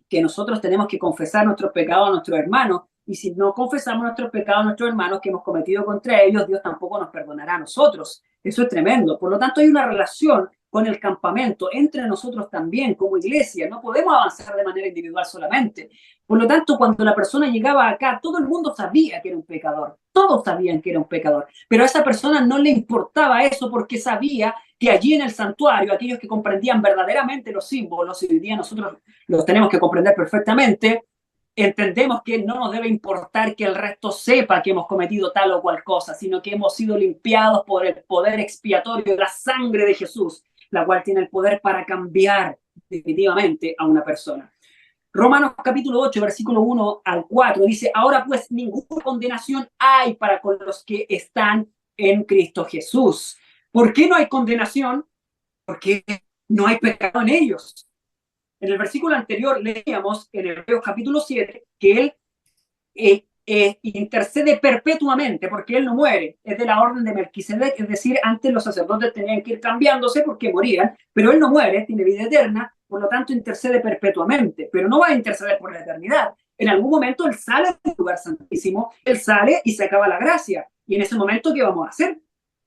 que nosotros tenemos que confesar nuestros pecados a nuestros hermanos, y si no confesamos nuestros pecados a nuestros hermanos que hemos cometido contra ellos, Dios tampoco nos perdonará a nosotros. Eso es tremendo. Por lo tanto, hay una relación con el campamento entre nosotros también como iglesia. No podemos avanzar de manera individual solamente. Por lo tanto, cuando la persona llegaba acá, todo el mundo sabía que era un pecador. Todos sabían que era un pecador. Pero a esa persona no le importaba eso porque sabía que allí en el santuario, aquellos que comprendían verdaderamente los símbolos, y hoy día nosotros los tenemos que comprender perfectamente, entendemos que no nos debe importar que el resto sepa que hemos cometido tal o cual cosa, sino que hemos sido limpiados por el poder expiatorio de la sangre de Jesús, la cual tiene el poder para cambiar definitivamente a una persona. Romanos capítulo 8, versículo 1 al 4 dice, ahora pues ninguna condenación hay para con los que están en Cristo Jesús. ¿Por qué no hay condenación? Porque no hay pecado en ellos. En el versículo anterior leíamos en Hebreos capítulo 7 que Él intercede perpetuamente porque Él no muere. Es de la orden de Melquisedec, es decir, antes los sacerdotes tenían que ir cambiándose porque morían, pero Él no muere, tiene vida eterna, por lo tanto intercede perpetuamente, pero no va a interceder por la eternidad. En algún momento Él sale del lugar santísimo, Él sale y se acaba la gracia. Y en ese momento, ¿qué vamos a hacer?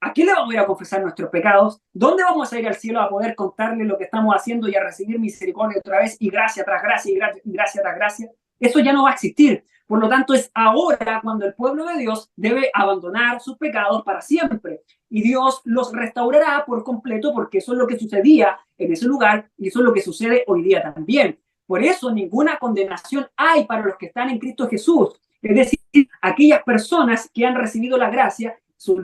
¿A quién le vamos a ir a confesar nuestros pecados? ¿Dónde vamos a ir al cielo a poder contarle lo que estamos haciendo y a recibir misericordia otra vez y gracia tras gracia y gracia tras gracia? Eso ya no va a existir. Por lo tanto, es ahora cuando el pueblo de Dios debe abandonar sus pecados para siempre. Y Dios los restaurará por completo porque eso es lo que sucedía en ese lugar y eso es lo que sucede hoy día también. Por eso ninguna condenación hay para los que están en Cristo Jesús. Es decir, aquellas personas que han recibido la gracia, sus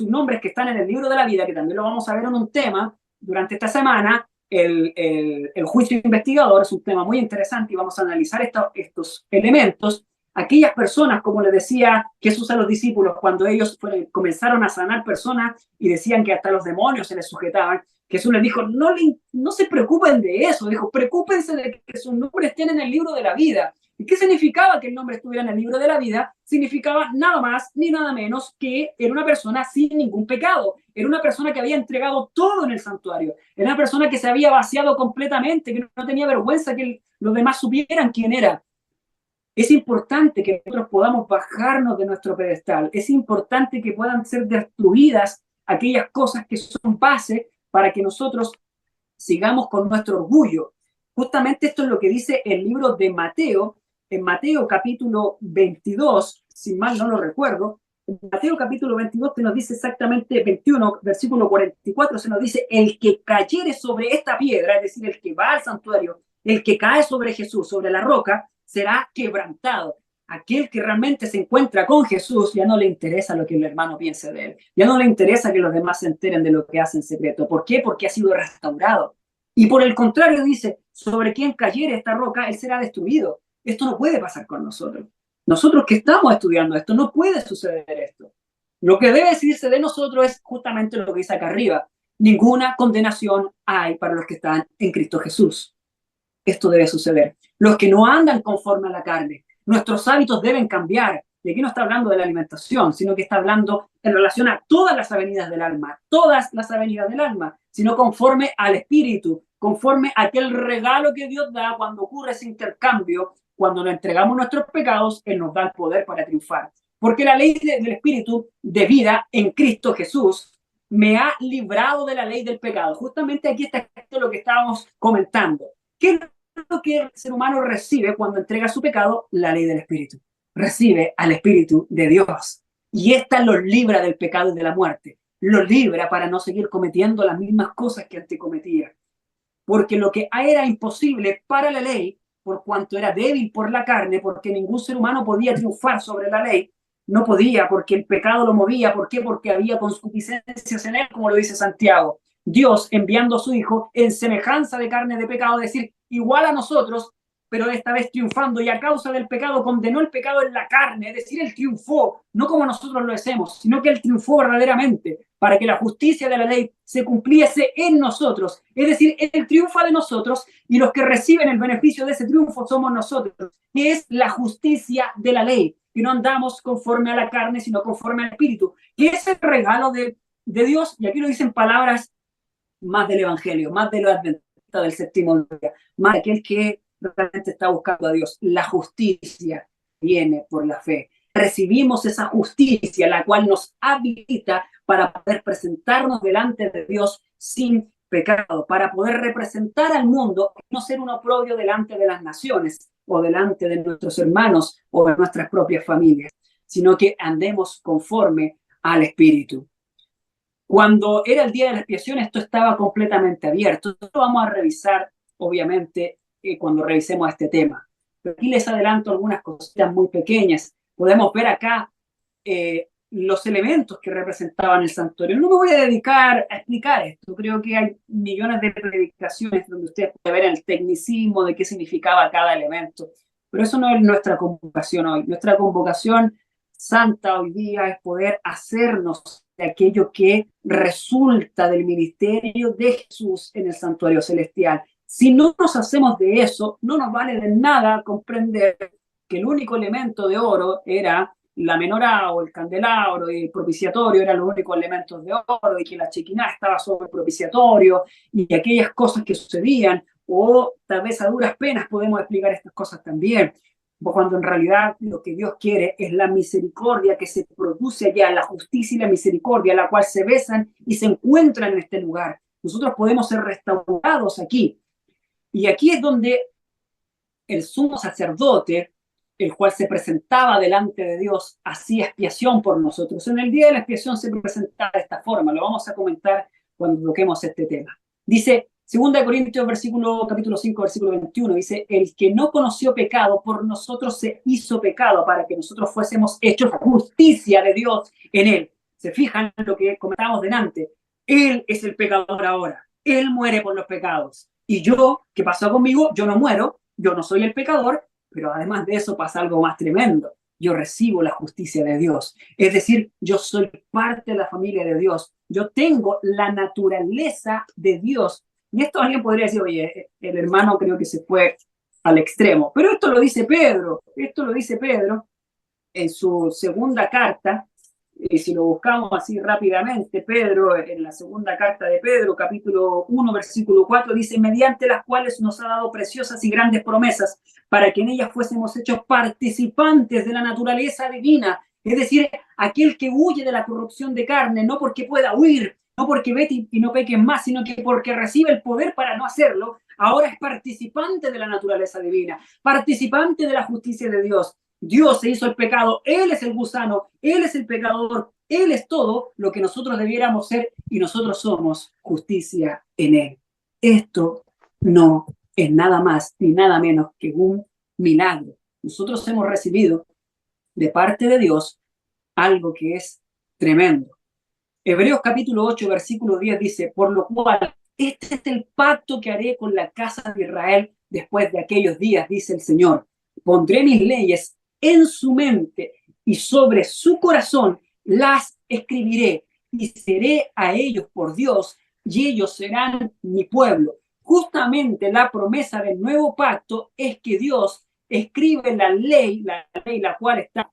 nombres que están en el libro de la vida, que también lo vamos a ver en un tema durante esta semana, el juicio investigador es un tema muy interesante y vamos a analizar estos elementos. Aquellas personas, como le decía Jesús a los discípulos, cuando ellos comenzaron a sanar personas y decían que hasta los demonios se les sujetaban, Jesús les dijo, no se preocupen de eso, dijo, preocúpense de que sus nombres estén en el libro de la vida. ¿Y qué significaba que el nombre estuviera en el libro de la vida? Significaba nada más ni nada menos que era una persona sin ningún pecado. Era una persona que había entregado todo en el santuario. Era una persona que se había vaciado completamente, que no tenía vergüenza que los demás supieran quién era. Es importante que nosotros podamos bajarnos de nuestro pedestal. Es importante que puedan ser destruidas aquellas cosas que son base para que nosotros sigamos con nuestro orgullo. Justamente esto es lo que dice el libro de Mateo, en Mateo capítulo 22, si mal no lo recuerdo, en Mateo capítulo 22 se nos dice exactamente 21, versículo 44, se nos dice, el que cayere sobre esta piedra, es decir, el que va al santuario, el que cae sobre Jesús, sobre la roca, será quebrantado. Aquel que realmente se encuentra con Jesús ya no le interesa lo que el hermano piense de él, ya no le interesa que los demás se enteren de lo que hace en secreto. ¿Por qué? Porque ha sido restaurado. Y por el contrario dice, sobre quien cayere esta roca, él será destruido. Esto no puede pasar con nosotros. Nosotros que estamos estudiando esto, no puede suceder esto. Lo que debe decirse de nosotros es justamente lo que dice acá arriba. Ninguna condenación hay para los que están en Cristo Jesús. Esto debe suceder. Los que no andan conforme a la carne, nuestros hábitos deben cambiar. Y aquí no está hablando de la alimentación, sino que está hablando en relación a todas las avenidas del alma, sino conforme al Espíritu, conforme a aquel regalo que Dios da cuando ocurre ese intercambio, cuando le entregamos nuestros pecados, Él nos da el poder para triunfar. Porque la ley del Espíritu de vida en Cristo Jesús me ha librado de la ley del pecado. Justamente aquí está lo que estábamos comentando. ¿Qué es lo que el ser humano recibe cuando entrega su pecado? La ley del Espíritu. Recibe al Espíritu de Dios. Y esta los libra del pecado y de la muerte. Los libra para no seguir cometiendo las mismas cosas que antes cometía. Porque lo que era imposible para la ley, por cuanto era débil por la carne, porque ningún ser humano podía triunfar sobre la ley, no podía, porque el pecado lo movía. ¿Por qué? Porque había concupiscencias en él, como lo dice Santiago. Dios enviando a su Hijo en semejanza de carne de pecado, es decir, igual a nosotros, pero esta vez triunfando, y a causa del pecado condenó el pecado en la carne, es decir, él triunfó, no como nosotros lo hacemos, sino que él triunfó verdaderamente, para que la justicia de la ley se cumpliese en nosotros, es decir, él triunfa de nosotros, y los que reciben el beneficio de ese triunfo somos nosotros, que es la justicia de la ley, que no andamos conforme a la carne, sino conforme al Espíritu, que es el regalo de Dios, y aquí lo dicen palabras más del Evangelio, más de los adventistas del séptimo día, más de aquel que realmente está buscando a Dios. La justicia viene por la fe. Recibimos esa justicia, la cual nos habilita para poder presentarnos delante de Dios sin pecado, para poder representar al mundo, no ser un oprobio delante de las naciones o delante de nuestros hermanos o de nuestras propias familias, sino que andemos conforme al Espíritu. Cuando era el día de la expiación, esto estaba completamente abierto. Esto lo vamos a revisar, obviamente, cuando revisemos este tema. Pero aquí les adelanto algunas cositas muy pequeñas. Podemos ver acá los elementos que representaban el santuario. No me voy a dedicar a explicar esto. Creo que hay millones de predicaciones donde ustedes pueden ver el tecnicismo de qué significaba cada elemento. Pero eso no es nuestra convocación hoy. Nuestra convocación santa hoy día es poder hacernos de aquello que resulta del ministerio de Jesús en el santuario celestial. Si no nos hacemos de eso, no nos vale de nada comprender que el único elemento de oro era la menorá o el candelabro, y el propiciatorio eran los únicos elementos de oro, y que la chequiná estaba sobre el propiciatorio, y aquellas cosas que sucedían, o tal vez a duras penas podemos explicar estas cosas también, cuando en realidad lo que Dios quiere es la misericordia que se produce allá, la justicia y la misericordia, la cual se besan y se encuentran en este lugar. Nosotros podemos ser restaurados aquí. Y aquí es donde el sumo sacerdote, el cual se presentaba delante de Dios, hacía expiación por nosotros. En el día de la expiación se presentaba de esta forma. Lo vamos a comentar cuando toquemos este tema. Dice, 2 Corintios capítulo 5, versículo 21, dice, el que no conoció pecado, por nosotros se hizo pecado, para que nosotros fuésemos hechos justicia de Dios en él. ¿Se fijan lo que comentábamos delante? Él es el pecador ahora. Él muere por los pecados. Y yo, ¿qué pasó conmigo? Yo no muero, yo no soy el pecador, pero además de eso pasa algo más tremendo. Yo recibo la justicia de Dios. Es decir, yo soy parte de la familia de Dios. Yo tengo la naturaleza de Dios. Y esto alguien podría decir, oye, el hermano creo que se fue al extremo. Pero esto lo dice Pedro. Esto lo dice Pedro en su segunda carta. Y si lo buscamos así rápidamente, Pedro, en la segunda carta de Pedro, capítulo 1, versículo 4, dice, mediante las cuales nos ha dado preciosas y grandes promesas, para que en ellas fuésemos hechos participantes de la naturaleza divina. Es decir, aquel que huye de la corrupción de carne, no porque pueda huir, no porque vete y no peque más, sino que porque recibe el poder para no hacerlo, ahora es participante de la naturaleza divina, participante de la justicia de Dios. Dios se hizo el pecado, Él es el gusano, Él es el pecador, Él es todo lo que nosotros debiéramos ser y nosotros somos justicia en Él. Esto no es nada más ni nada menos que un milagro. Nosotros hemos recibido de parte de Dios algo que es tremendo. Hebreos capítulo 8, versículo 10 dice, por lo cual este es el pacto que haré con la casa de Israel después de aquellos días, dice el Señor. Pondré mis leyes en su mente y sobre su corazón las escribiré y seré a ellos por Dios y ellos serán mi pueblo. Justamente la promesa del nuevo pacto es que Dios escribe la ley la cual está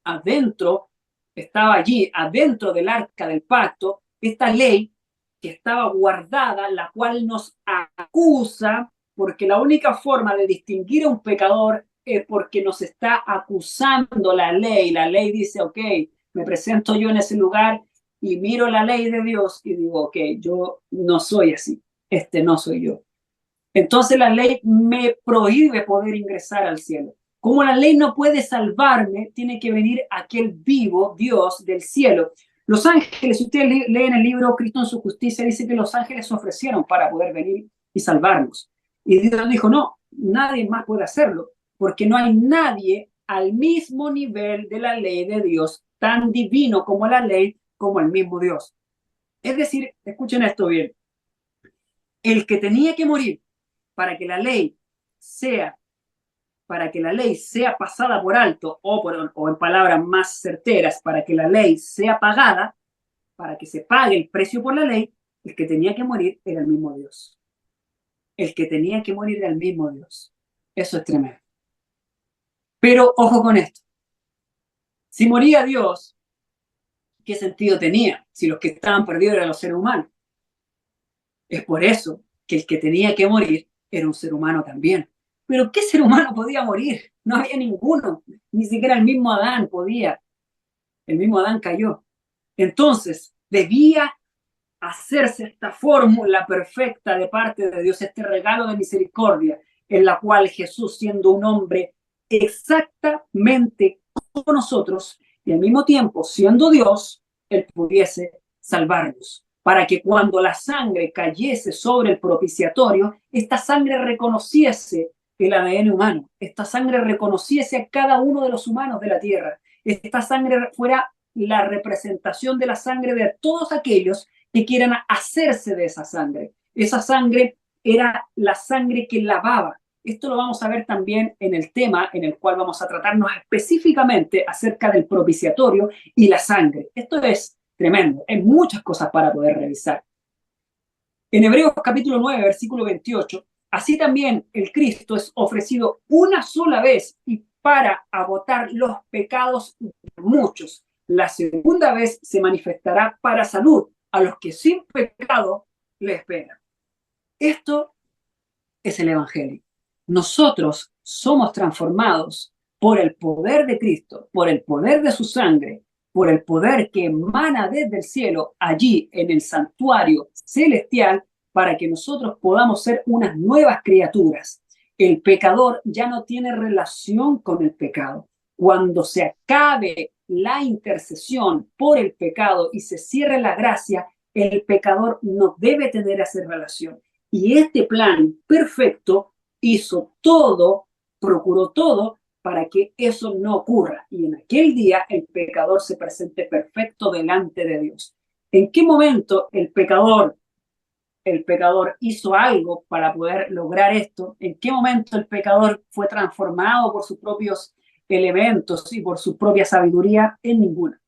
adentro, estaba allí adentro del arca del pacto, esta ley que estaba guardada, la cual nos acusa, porque la única forma de distinguir a un pecador es porque nos está acusando la ley. La ley dice, ok, me presento yo en ese lugar y miro la ley de Dios y digo, ok, yo no soy así, este no soy yo. Entonces la ley me prohíbe poder ingresar al cielo. Como la ley no puede salvarme, tiene que venir aquel vivo Dios del cielo. Los ángeles, si ustedes leen el libro Cristo en su justicia, dice que los ángeles se ofrecieron para poder venir y salvarnos. Y Dios dijo, no, nadie más puede hacerlo, porque no hay nadie al mismo nivel de la ley de Dios, tan divino como la ley, como el mismo Dios. Es decir, escuchen esto bien, el que tenía que morir para que la ley sea, pasada por alto, o en palabras más certeras, para que la ley sea pagada, para que se pague el precio por la ley, el que tenía que morir era el mismo Dios. El que tenía que morir era el mismo Dios. Eso es tremendo. Pero ojo con esto. Si moría Dios, ¿qué sentido tenía si los que estaban perdidos eran los seres humanos? Es por eso que el que tenía que morir era un ser humano también. Pero ¿qué ser humano podía morir? No había ninguno. Ni siquiera el mismo Adán podía. El mismo Adán cayó. Entonces, debía hacerse esta fórmula perfecta de parte de Dios, este regalo de misericordia, en la cual Jesús, siendo un hombre exactamente como nosotros, y al mismo tiempo siendo Dios, Él pudiese salvarnos, para que cuando la sangre cayese sobre el propiciatorio, esta sangre reconociese el ADN humano, esta sangre reconociese a cada uno de los humanos de la tierra, esta sangre fuera la representación de la sangre de todos aquellos que quieran hacerse de esa sangre. Esa sangre era la sangre que lavaba. Esto lo vamos a ver también en el tema en el cual vamos a tratarnos específicamente acerca del propiciatorio y la sangre. Esto es tremendo. Hay muchas cosas para poder revisar. En Hebreos capítulo 9, versículo 28, así también el Cristo es ofrecido una sola vez y para agotar los pecados de muchos. La segunda vez se manifestará para salud a los que sin pecado le esperan. Esto es el Evangelio. Nosotros somos transformados por el poder de Cristo, por el poder de su sangre, por el poder que emana desde el cielo, allí en el santuario celestial, para que nosotros podamos ser unas nuevas criaturas. El pecador ya no tiene relación con el pecado. Cuando se acabe la intercesión por el pecado y se cierre la gracia, el pecador no debe tener esa relación. Y este plan perfecto hizo todo, procuró todo para que eso no ocurra. Y en aquel día el pecador se presente perfecto delante de Dios. ¿En qué momento el pecador hizo algo para poder lograr esto? ¿En qué momento el pecador fue transformado por sus propios elementos y por su propia sabiduría? En ninguna.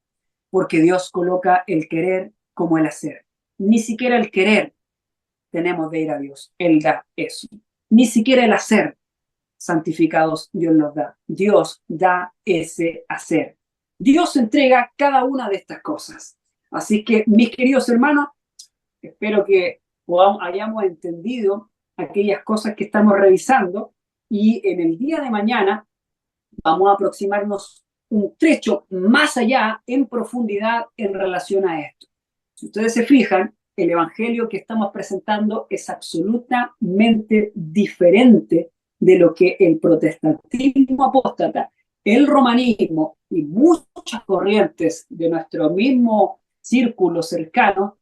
Porque Dios coloca el querer como el hacer. Ni siquiera el querer tenemos de ir a Dios. Él da eso. Ni siquiera el hacer, santificados, Dios nos da. Dios da ese hacer. Dios entrega cada una de estas cosas. Así que, mis queridos hermanos, espero que hayamos entendido aquellas cosas que estamos revisando y en el día de mañana vamos a aproximarnos un trecho más allá, en profundidad, en relación a esto. Si ustedes se fijan, el evangelio que estamos presentando es absolutamente diferente de lo que el protestantismo apóstata, el romanismo y muchas corrientes de nuestro mismo círculo cercano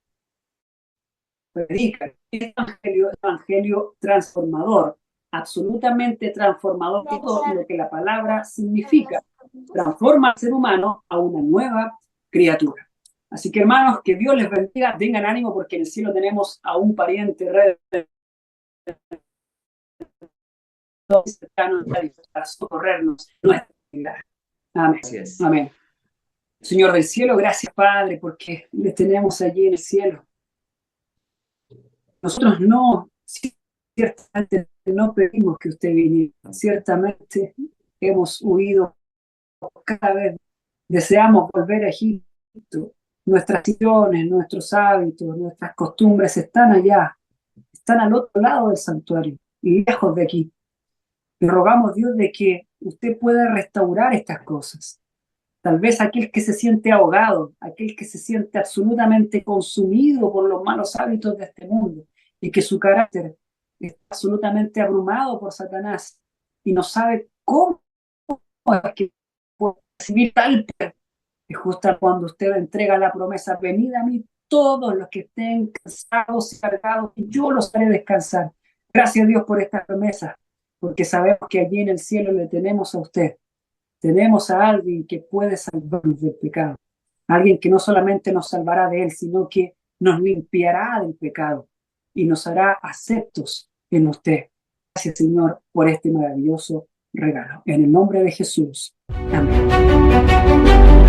predican. El evangelio transformador, absolutamente transformador, todo lo que la palabra significa. Transforma al ser humano a una nueva criatura. Así que, hermanos, que Dios les bendiga, tengan ánimo porque en el cielo tenemos a un pariente cercano para socorrernos. Amén. Amén. Señor del cielo, gracias, Padre, porque les tenemos allí en el cielo. Nosotros ciertamente no pedimos que usted viniera. Ciertamente hemos huido cada vez. Deseamos volver a Egipto. Nuestras acciones, nuestros hábitos, nuestras costumbres están allá, están al otro lado del santuario, lejos de aquí. Y rogamos, Dios, de que usted pueda restaurar estas cosas. Tal vez aquel que se siente ahogado, aquel que se siente absolutamente consumido por los malos hábitos de este mundo y que su carácter está absolutamente abrumado por Satanás y no sabe cómo es que puede recibir tal poder. Y justo cuando usted entrega la promesa, venid a mí todos los que estén cansados y cargados, y yo los haré descansar. Gracias a Dios por esta promesa, porque sabemos que allí en el cielo le tenemos a usted. Tenemos a alguien que puede salvarnos del pecado. Alguien que no solamente nos salvará de él, sino que nos limpiará del pecado y nos hará aceptos en usted. Gracias, Señor, por este maravilloso regalo. En el nombre de Jesús. Amén.